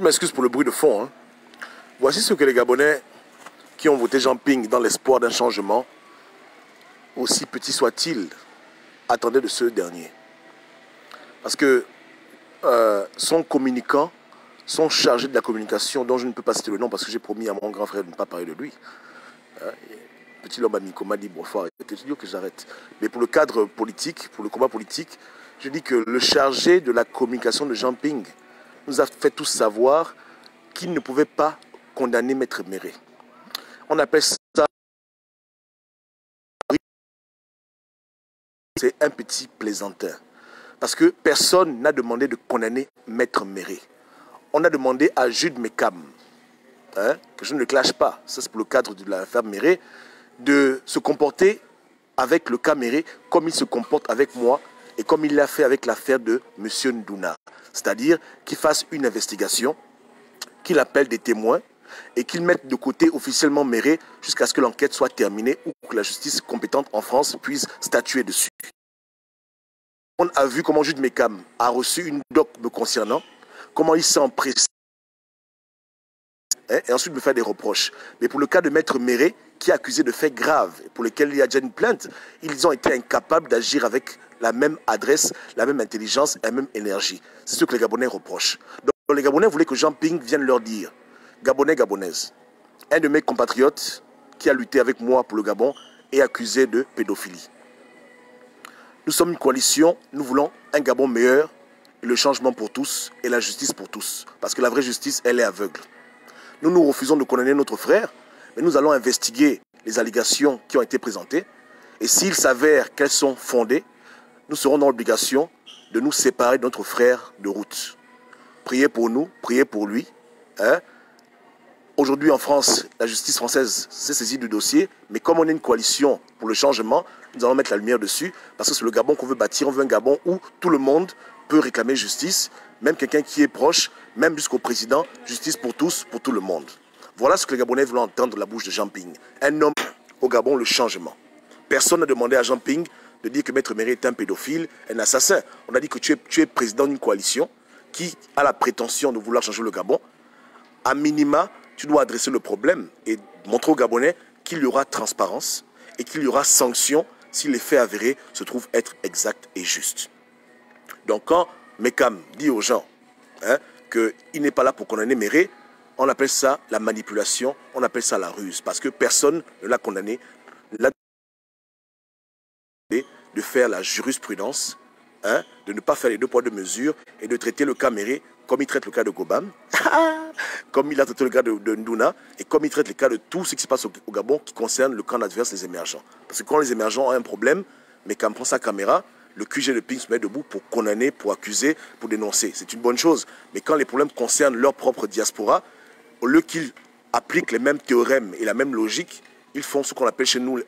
Je m'excuse pour le bruit de fond. Hein. Voici ce que les Gabonais qui ont voté Jean Ping dans l'espoir d'un changement, aussi petit soit-il, attendaient de ce dernier. Parce que son communicant, son chargé de la communication, dont je ne peux pas citer le nom parce que j'ai promis à mon grand frère de ne pas parler de lui. Petit homme amico m'a dit, bon, il faut arrêter, je dis que j'arrête. Mais pour le cadre politique, pour le combat politique, je dis que le chargé de la communication de Jean Ping nous a fait tous savoir qu'il ne pouvait pas condamner Maître Méré. On appelle ça... C'est un petit plaisantin. Parce que personne n'a demandé de condamner Maître Méré. On a demandé à Jude Mekam, que je ne le clash pas, ça c'est pour le cadre de l'affaire Méré, de se comporter avec le cas Méré comme il se comporte avec moi et comme il l'a fait avec l'affaire de M. Ndouna. C'est-à-dire qu'il fasse une investigation, qu'il appelle des témoins et qu'il mette de côté officiellement Méré jusqu'à ce que l'enquête soit terminée ou que la justice compétente en France puisse statuer dessus. On a vu comment Jude Mekam a reçu une doc me concernant, comment il s'est empressé et ensuite me faire des reproches. Mais pour le cas de Maître Méré, qui est accusé de faits graves, pour lesquels il y a déjà une plainte, ils ont été incapables d'agir avec la même adresse, la même intelligence et la même énergie. C'est ce que les Gabonais reprochent. Donc les Gabonais voulaient que Jean Ping vienne leur dire, Gabonais, Gabonaises, un de mes compatriotes qui a lutté avec moi pour le Gabon est accusé de pédophilie. Nous sommes une coalition, nous voulons un Gabon meilleur, et le changement pour tous et la justice pour tous. Parce que la vraie justice, elle est aveugle. Nous nous refusons de condamner notre frère, mais nous allons investiguer les allégations qui ont été présentées. Et s'il s'avère qu'elles sont fondées, nous serons dans l'obligation de nous séparer de notre frère de route. Priez pour nous, priez pour lui. Aujourd'hui en France, la justice française s'est saisie du dossier, mais comme on est une coalition pour le changement, nous allons mettre la lumière dessus, parce que c'est le Gabon qu'on veut bâtir. On veut un Gabon où tout le monde peut réclamer justice, même quelqu'un qui est proche, même jusqu'au président, justice pour tous, pour tout le monde. Voilà ce que les Gabonais veulent entendre de la bouche de Jean Ping. Un homme au Gabon, le changement. Personne n'a demandé à Jean Ping de dire que Maître Méré est un pédophile, un assassin. On a dit que tu es président d'une coalition qui a la prétention de vouloir changer le Gabon. À minima, tu dois adresser le problème et montrer aux Gabonais qu'il y aura transparence et qu'il y aura sanction si les faits avérés se trouvent être exacts et justes. Donc quand Mekam dit aux gens qu'il n'est pas là pour condamner Méré, on appelle ça la manipulation, on appelle ça la ruse. Parce que personne ne l'a condamné. De faire la jurisprudence, de ne pas faire les deux poids deux mesures et de traiter le cas Méré comme il traite le cas de Gobam, comme il a traité le cas de Ndouna et comme il traite le cas de tout ce qui se passe au Gabon qui concerne le camp adverse des émergents. Parce que quand les émergents ont un problème, Mekam prend sa caméra, le QG de Ping se met debout pour condamner, pour accuser, pour dénoncer. C'est une bonne chose. Mais quand les problèmes concernent leur propre diaspora, au lieu qu'ils appliquent les mêmes théorèmes et la même logique, ils font ce qu'on appelle chez nous,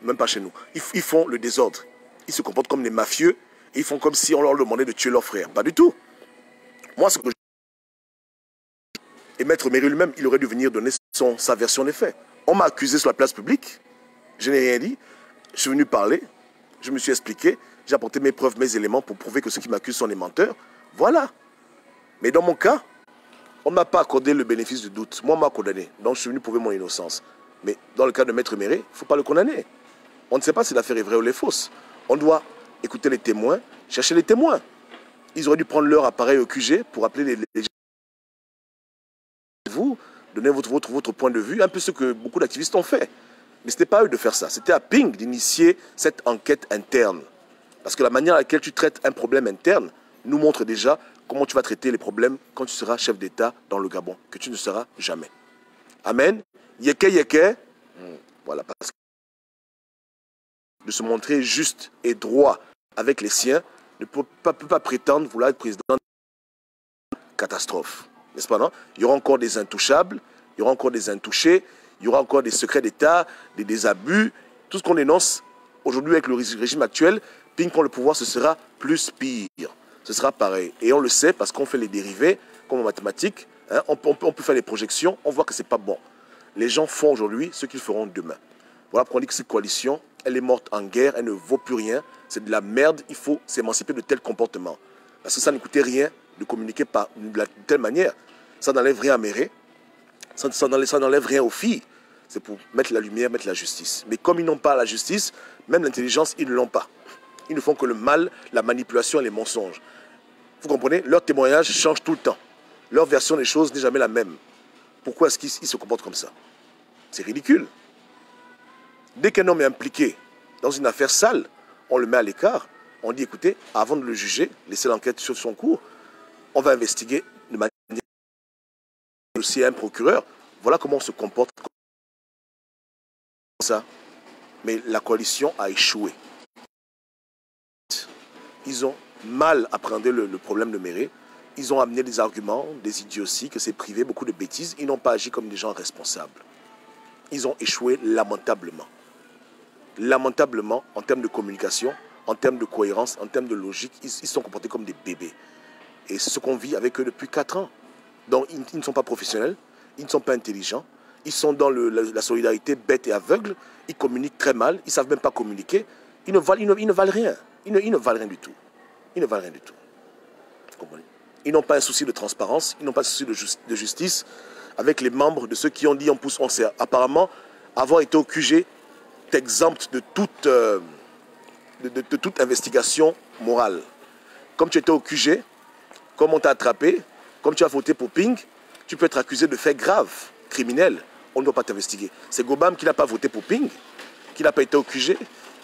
même pas chez nous, ils font le désordre. Ils se comportent comme des mafieux et ils font comme si on leur demandait de tuer leur frère. Pas du tout. Moi, ce que je... Et Maître Méré lui-même, il aurait dû venir donner sa version des faits. On m'a accusé sur la place publique, je n'ai rien dit, je suis venu parler, je me suis expliqué, j'ai apporté mes preuves, mes éléments pour prouver que ceux qui m'accusent sont des menteurs. Voilà. Mais dans mon cas, on ne m'a pas accordé le bénéfice du doute. Moi, on m'a condamné. Donc, je suis venu prouver mon innocence. Mais dans le cas de Maître Méré, il ne faut pas le condamner. On ne sait pas si l'affaire est vraie ou elle est fausse. On doit écouter les témoins, chercher les témoins. Ils auraient dû prendre leur appareil au QG pour appeler les gens. Vous, donner votre point de vue, un peu ce que beaucoup d'activistes ont fait. Mais ce n'était pas à eux de faire ça. C'était à Ping d'initier cette enquête interne. Parce que la manière à laquelle tu traites un problème interne nous montre déjà comment tu vas traiter les problèmes quand tu seras chef d'État dans le Gabon, que tu ne seras jamais. Amen. Yeke yeke. Voilà, parce que de se montrer juste et droit avec les siens ne peut pas prétendre vouloir être président de catastrophe. N'est-ce pas, non? Il y aura encore des intouchables, il y aura encore des intouchés, il y aura encore des secrets d'État, des abus. Tout ce qu'on dénonce aujourd'hui avec le régime actuel, Ping prend le pouvoir, ce sera plus pire. Ce sera pareil. Et on le sait parce qu'on fait les dérivés, comme en mathématiques, on peut faire les projections, on voit que ce n'est pas bon. Les gens font aujourd'hui ce qu'ils feront demain. Voilà pourquoi on dit que cette coalition, elle est morte en guerre, elle ne vaut plus rien, c'est de la merde, il faut s'émanciper de tels comportements. Parce que ça ne coûtait rien de communiquer de telle manière. Ça n'enlève rien à Méré. Ça n'enlève rien aux filles. C'est pour mettre la lumière, mettre la justice. Mais comme ils n'ont pas la justice, même l'intelligence, ils ne l'ont pas. Ils ne font que le mal, la manipulation et les mensonges. Vous comprenez? Leur témoignage change tout le temps. Leur version des choses n'est jamais la même. Pourquoi est-ce qu'ils se comportent comme ça? C'est ridicule. Dès qu'un homme est impliqué dans une affaire sale, on le met à l'écart. On dit, écoutez, avant de le juger, laissez l'enquête sur son cours. On va investiguer de manière aussi à un procureur. Voilà comment on se comporte comme ça. Mais la coalition a échoué. Ils ont mal appréhendé le problème de Méré. Ils ont amené des arguments, des idioties, que c'est privé, beaucoup de bêtises. Ils n'ont pas agi comme des gens responsables. Ils ont échoué lamentablement. Lamentablement, en termes de communication, en termes de cohérence, en termes de logique, ils sont comportés comme des bébés. Et c'est ce qu'on vit avec eux depuis 4 ans. Donc, ils ne sont pas professionnels, ils ne sont pas intelligents, ils sont dans la solidarité bête et aveugle, ils communiquent très mal, ils ne savent même pas communiquer, ils ne valent rien. Ils ne valent rien du tout. Ils ne valent rien du tout. Vous comprenez? Ils n'ont pas un souci de transparence, ils n'ont pas un souci de justice avec les membres de ceux qui ont dit on pousse, on sert. Apparemment, avoir été au QG t'exempte de toute investigation morale. Comme tu étais au QG, comme on t'a attrapé, comme tu as voté pour Ping, tu peux être accusé de faits graves, criminels. On ne doit pas t'investiguer. C'est Gobam qui n'a pas voté pour Ping, qui n'a pas été au QG,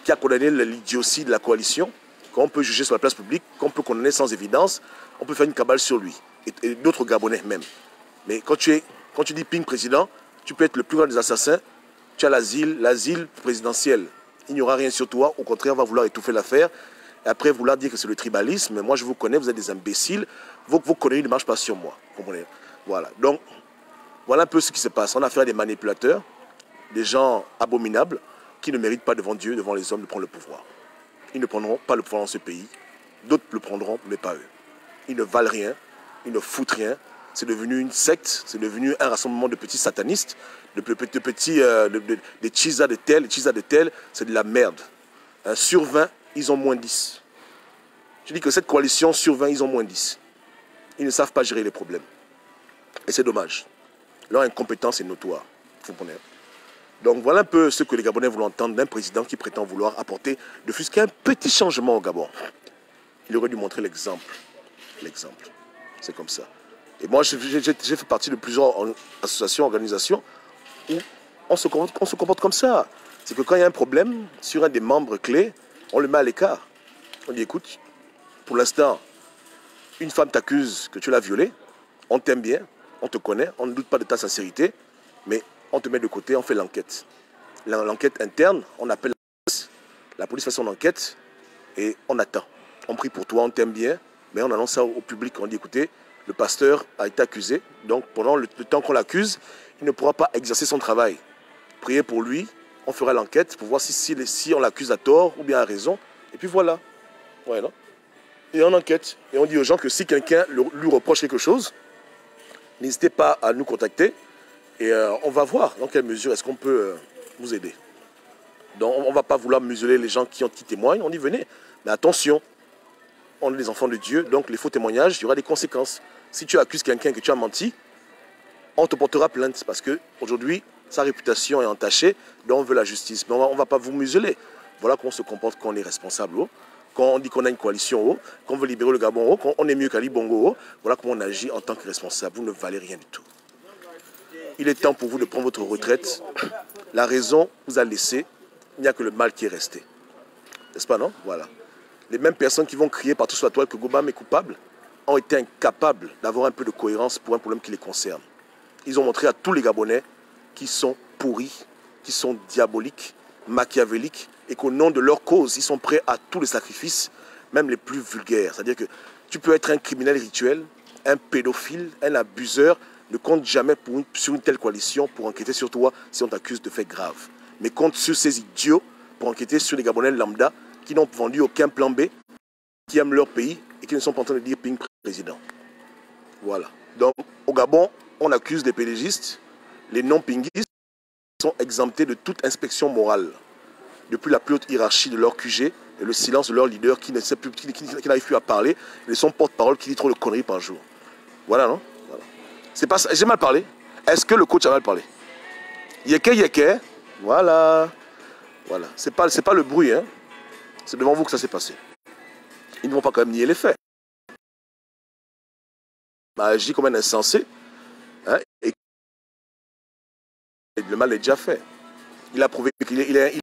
qui a condamné l'idiotie de la coalition, qu'on peut juger sur la place publique, qu'on peut condamner sans évidence, on peut faire une cabale sur lui, et d'autres Gabonais même. Mais quand tu dis Ping président, tu peux être le plus grand des assassins, tu as l'asile présidentiel. Il n'y aura rien sur toi, au contraire, on va vouloir étouffer l'affaire, et après vouloir dire que c'est le tribalisme. Moi, je vous connais, vous êtes des imbéciles, vos conneries ne marchent pas sur moi. Comprenez? Voilà. Donc, voilà un peu ce qui se passe. On a affaire à des manipulateurs, des gens abominables, qui ne méritent pas devant Dieu, devant les hommes, de prendre le pouvoir. Ils ne prendront pas le pouvoir dans ce pays. D'autres le prendront, mais pas eux. Ils ne valent rien, ils ne foutent rien. C'est devenu une secte, c'est devenu un rassemblement de petits satanistes, des chisa de tel, c'est de la merde. Sur 20, ils ont moins 10. Je dis que cette coalition, sur 20, ils ont moins 10. Ils ne savent pas gérer les problèmes. Et c'est dommage. Leur incompétence est notoire. Vous comprenez? Donc voilà un peu ce que les Gabonais voulaient entendre d'un président qui prétend vouloir apporter de plus qu'un petit changement au Gabon. Il aurait dû montrer l'exemple. L'exemple. C'est comme ça. Et moi, j'ai fait partie de plusieurs associations, organisations, où on se comporte comme ça. C'est que quand il y a un problème sur un des membres clés, on le met à l'écart. On dit, écoute, pour l'instant, une femme t'accuse que tu l'as violée, on t'aime bien, on te connaît, on ne doute pas de ta sincérité, mais on te met de côté, on fait l'enquête. L'enquête interne, on appelle la police fait son enquête et on attend. On prie pour toi, on t'aime bien, mais on annonce ça au public, on dit, écoutez, le pasteur a été accusé, donc pendant le temps qu'on l'accuse, il ne pourra pas exercer son travail. Priez pour lui, on fera l'enquête pour voir si on l'accuse à tort ou bien à raison, et puis voilà. Voilà. Et on enquête, et on dit aux gens que si quelqu'un lui reproche quelque chose, n'hésitez pas à nous contacter, et on va voir dans quelle mesure est-ce qu'on peut vous aider. Donc on ne va pas vouloir museler les gens qui témoignent, on dit venez, mais attention, on est des enfants de Dieu, donc les faux témoignages, il y aura des conséquences. Si tu accuses quelqu'un que tu as menti, on te portera plainte parce qu'aujourd'hui, sa réputation est entachée, donc on veut la justice. Mais on ne va pas vous museler. Voilà comment on se comporte quand on est responsable. Quand on dit qu'on a une coalition, qu'on veut libérer le Gabon, qu'on est mieux qu'Ali Bongo. Voilà comment on agit en tant que responsable. Vous ne valez rien du tout. Il est temps pour vous de prendre votre retraite. La raison vous a laissé, il n'y a que le mal qui est resté. N'est-ce pas, non? Voilà. Les mêmes personnes qui vont crier partout sur la toile que Gobam est coupable ont été incapables d'avoir un peu de cohérence pour un problème qui les concerne. Ils ont montré à tous les Gabonais qu'ils sont pourris, qu'ils sont diaboliques, machiavéliques, et qu'au nom de leur cause, ils sont prêts à tous les sacrifices, même les plus vulgaires. C'est-à-dire que tu peux être un criminel rituel, un pédophile, un abuseur, ne compte jamais sur une telle coalition pour enquêter sur toi si on t'accuse de faits graves. Mais compte sur ces idiots pour enquêter sur les Gabonais lambda qui n'ont vendu aucun plan B, qui aiment leur pays et qui ne sont pas en train de dire Ping président. Voilà. Donc, au Gabon, on accuse les pédégistes, les non-pinguistes sont exemptés de toute inspection morale. Depuis la plus haute hiérarchie de leur QG et le silence de leur leader qui n'arrive plus à parler, et son porte-parole qui dit trop de conneries par jour. Voilà, non? Voilà. C'est pas ça. J'ai mal parlé. Est-ce que le coach a mal parlé? Yeke. Voilà. Voilà. C'est pas le bruit, hein. C'est devant vous que ça s'est passé. Ils ne vont pas quand même nier les faits. Il m'a agi comme un insensé. Hein, et le mal est déjà fait. Il a prouvé qu'il est